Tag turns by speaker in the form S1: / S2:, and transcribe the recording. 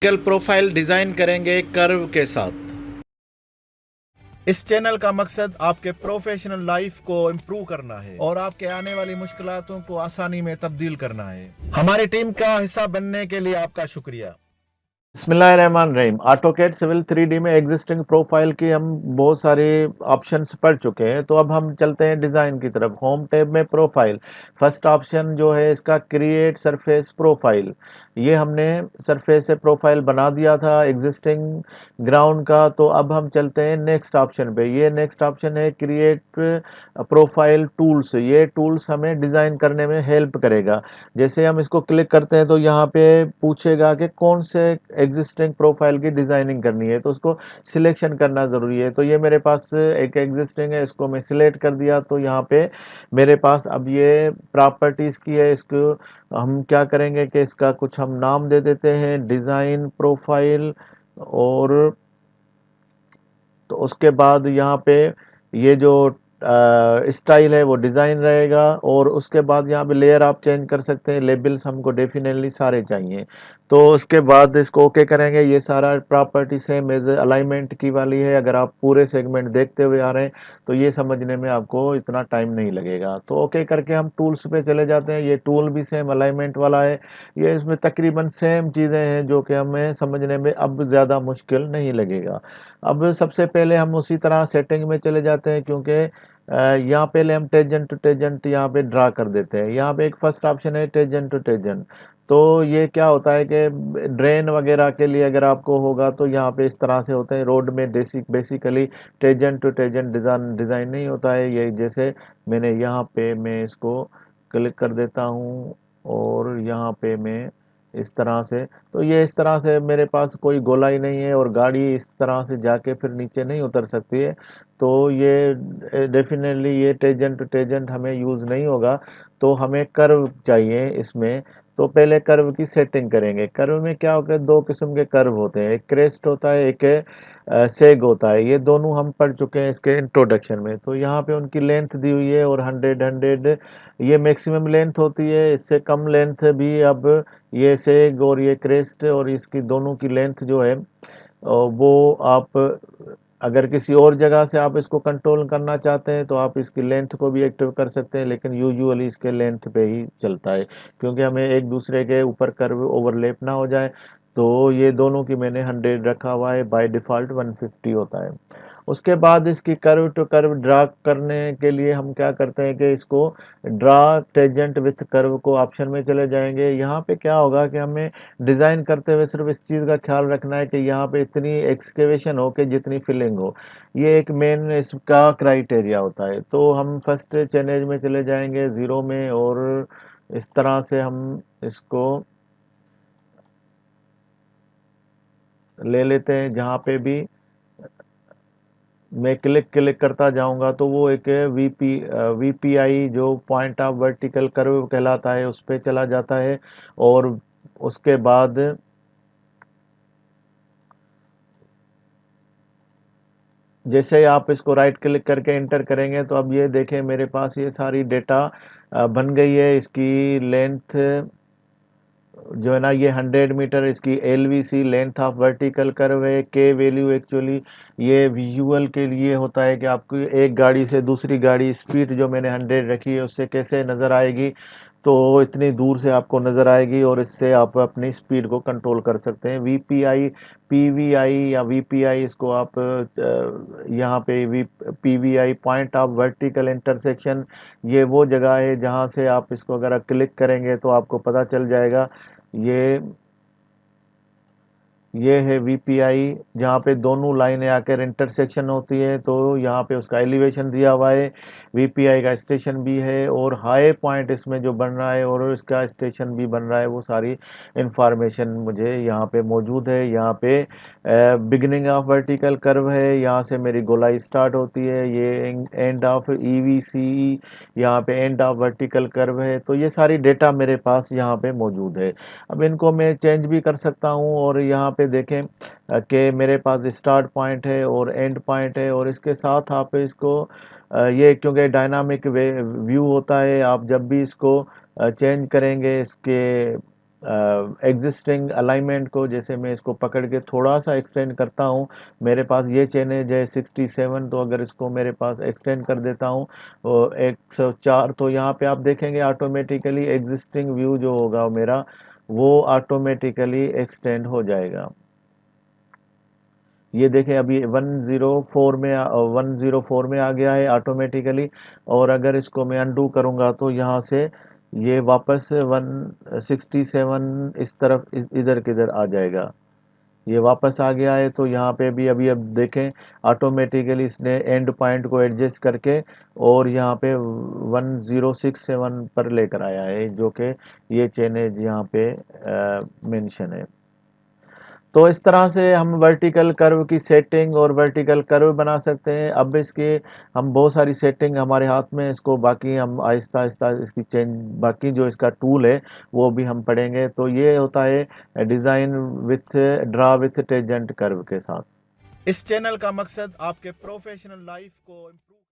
S1: Vertical profile design करेंगे curve के साथ। इस चैनल का मकसद आपके प्रोफेशनल लाइफ को इम्प्रूव करना है और आपके आने वाली मुश्किलातों को आसानी में तब्दील करना है। हमारी टीम का हिस्सा बनने के लिए आपका शुक्रिया।
S2: बिस्मिल्लाहिर्रहमानिर्रहीम। ऑटोकैड सिविल 3D में एग्जिस्टिंग प्रोफाइल की हम बहुत सारे ऑप्शंस पढ़ चुके हैं, तो अब हम चलते हैं डिज़ाइन की तरफ। होम टैब में प्रोफाइल, फर्स्ट ऑप्शन जो है इसका क्रिएट सरफेस प्रोफाइल। ये हमने सरफेस से प्रोफाइल बना दिया था एग्जिस्टिंग ग्राउंड का। तो अब हम चलते हैं नेक्स्ट ऑप्शन पे। ये नेक्स्ट ऑप्शन है क्रिएट प्रोफाइल टूल्स। ये टूल्स हमें डिज़ाइन करने में हेल्प करेगा। जैसे हम इसको क्लिक करते हैं तो यहाँ पे पूछेगा कि कौन से एग्जिस्टिंग प्रोफाइल की डिज़ाइनिंग करनी है, तो उसको सिलेक्शन करना ज़रूरी है। तो ये मेरे पास एक एग्जिस्टिंग है, इसको मैं सिलेक्ट कर दिया। तो यहाँ पे मेरे पास अब ये प्रॉपर्टीज़ की है। इसको हम क्या करेंगे कि इसका कुछ हम नाम दे देते हैं, डिज़ाइन प्रोफाइल। और तो उसके बाद यहाँ पे ये जो स्टाइल है वो डिज़ाइन रहेगा। और उसके बाद यहाँ पे लेयर आप चेंज कर सकते हैं। लेबल्स हमको डेफिनेटली सारे चाहिए। तो उसके बाद इसको ओके करेंगे। ये सारा प्रॉपर्टी सेम अलाइनमेंट की वाली है। अगर आप पूरे सेगमेंट देखते हुए आ रहे हैं तो ये समझने में आपको इतना टाइम नहीं लगेगा। तो ओके करके हम टूल्स पे चले जाते हैं। ये टूल भी सेम अलाइनमेंट वाला है। ये इसमें तकरीबन सेम चीज़ें हैं जो कि हमें समझने में अब ज़्यादा मुश्किल नहीं लगेगा। अब सबसे पहले हम उसी तरह सेटिंग में चले जाते हैं, क्योंकि यहाँ पहले हम टेंजेंट टू टेंजेंट यहाँ पे ड्रा कर देते हैं। यहाँ पे एक फर्स्ट ऑप्शन है टेंजेंट टू टेंजेंट। तो ये क्या होता है कि ड्रेन वगैरह के लिए अगर आपको होगा तो यहाँ पे इस तरह से होते हैं। रोड में basically tangent to tangent design नहीं होता है। ये जैसे मैंने यहाँ पे मैं इसको क्लिक कर देता हूँ और यहाँ पे मैं इस तरह से, तो ये इस तरह से मेरे पास कोई गोलाई नहीं है और गाड़ी इस तरह से जाके फिर नीचे नहीं उतर सकती है। तो ये डेफिनेटली ये टेंजेंट टू टेंजेंट हमें यूज़ नहीं होगा। तो हमें कर्व चाहिए इसमें। तो पहले कर्व की सेटिंग करेंगे। कर्व में क्या होता है, दो किस्म के कर्व होते हैं, एक क्रेस्ट होता है, एक सेग होता है। ये दोनों हम पढ़ चुके हैं इसके इंट्रोडक्शन में। तो यहाँ पे उनकी लेंथ दी हुई है और 100 ये मैक्सिमम लेंथ होती है। इससे कम लेंथ भी अब ये सेग और ये क्रेस्ट और इसकी दोनों की लेंथ जो है वो आप अगर किसी और जगह से आप इसको कंट्रोल करना चाहते हैं तो आप इसकी लेंथ को भी एक्टिव कर सकते हैं, लेकिन यूजुअली इसके लेंथ पे ही चलता है, क्योंकि हमें एक दूसरे के ऊपर कर्व ओवरलैप ना हो जाए। तो ये दोनों की मैंने 100 रखा हुआ है, बाय डिफ़ॉल्ट 150 होता है। उसके बाद इसकी कर्व टू कर्व ड्रा करने के लिए हम क्या करते हैं कि इसको ड्रा टेंजेंट विथ कर्व को ऑप्शन में चले जाएंगे। यहाँ पे क्या होगा कि हमें डिज़ाइन करते हुए सिर्फ इस चीज़ का ख्याल रखना है कि यहाँ पे इतनी एक्सकेवेशन हो कि जितनी फिलिंग हो। ये एक मेन इसका क्राइटेरिया होता है। तो हम फर्स्ट चेनेज में चले जाएंगे, ज़ीरो में, और इस तरह से हम इसको ले लेते हैं। जहाँ पे भी मैं क्लिक क्लिक करता जाऊंगा तो वो एक वीपीआई जो पॉइंट ऑफ वर्टिकल कर्व कहलाता है उस पे चला जाता है। और उसके बाद जैसे ही आप इसको राइट क्लिक करके एंटर करेंगे तो अब ये देखें मेरे पास ये सारी डेटा बन गई है। इसकी लेंथ जो है ना, ये 100 मीटर इसकी एलवीसी लेंथ ऑफ वर्टिकल कर्व है। के वैल्यू एक्चुअली ये विजुअल के लिए होता है कि आपको एक गाड़ी से दूसरी गाड़ी स्पीड जो मैंने 100 रखी है उससे कैसे नज़र आएगी। तो इतनी दूर से आपको नज़र आएगी और इससे आप अपनी स्पीड को कंट्रोल कर सकते हैं। वीपीआई, पीवीआई या वीपीआई, इसको आप यहाँ पे PVI point of vertical intersection, ये वो जगह है जहाँ से आप इसको अगर आप क्लिक करेंगे तो आपको पता चल जाएगा। ये ये है वीपीआई, जहाँ पे दोनों लाइनें आकर इंटरसेक्शन होती है। तो यहाँ पे उसका एलिवेशन दिया हुआ है, वीपीआई का स्टेशन भी है और हाई पॉइंट इसमें जो बन रहा है और इसका स्टेशन भी बन रहा है, वो सारी इंफॉर्मेशन मुझे यहाँ पे मौजूद है। यहाँ पे बिगिनिंग ऑफ वर्टिकल कर्व है, यहाँ से मेरी गोलाई स्टार्ट होती है। ये एंड ऑफ ईवीसी, यहाँ पे एंड ऑफ वर्टिकल कर्व है। तो ये सारी डेटा मेरे पास यहाँ पे मौजूद है। अब इनको मैं चेंज भी कर सकता हूँ। और यहाँ पे देखें कि मेरे पास स्टार्ट पॉइंट है और एंड पॉइंट है। और इसके साथ आप इसको ये क्योंकि डायनामिक व्यू होता है, आप जब भी इसको चेंज करेंगे इसके एग्जिस्टिंग अलाइनमेंट को, जैसे मैं इसको पकड़ के थोड़ा सा एक्सटेंड करता हूँ, मेरे पास ये चेन है जो 67, तो अगर इसको मेरे पास एक्सटेंड कर देता हूँ 104, तो यहाँ पे आप देखेंगे ऑटोमेटिकली एग्जिस्टिंग व्यू जो होगा मेरा वो ऑटोमेटिकली एक्सटेंड हो जाएगा। ये देखें अभी 104 में आ गया है ऑटोमेटिकली, और अगर इसको मैं अनडू करूँगा तो यहाँ से ये वापस 167 इस तरफ इधर किधर आ जाएगा। ये वापस आ गया है, तो यहाँ पे भी अभी अब देखें ऑटोमेटिकली इसने एंड पॉइंट को एडजस्ट करके और यहाँ पे 1067 पर लेकर आया है, जो कि ये चेन है यहाँ पे मेंशन है। तो इस तरह से हम वर्टिकल कर्व की सेटिंग और वर्टिकल कर्व बना सकते हैं। अब इसके हम बहुत सारी सेटिंग हमारे हाथ में, इसको बाकी हम आहिस्ता आहिस्ता इसकी चेंज, बाकी जो इसका टूल है वो भी हम पढ़ेंगे। तो ये होता है design with draw with tangent curve के साथ।
S1: इस चैनल का मकसद आपके प्रोफेशनल लाइफ को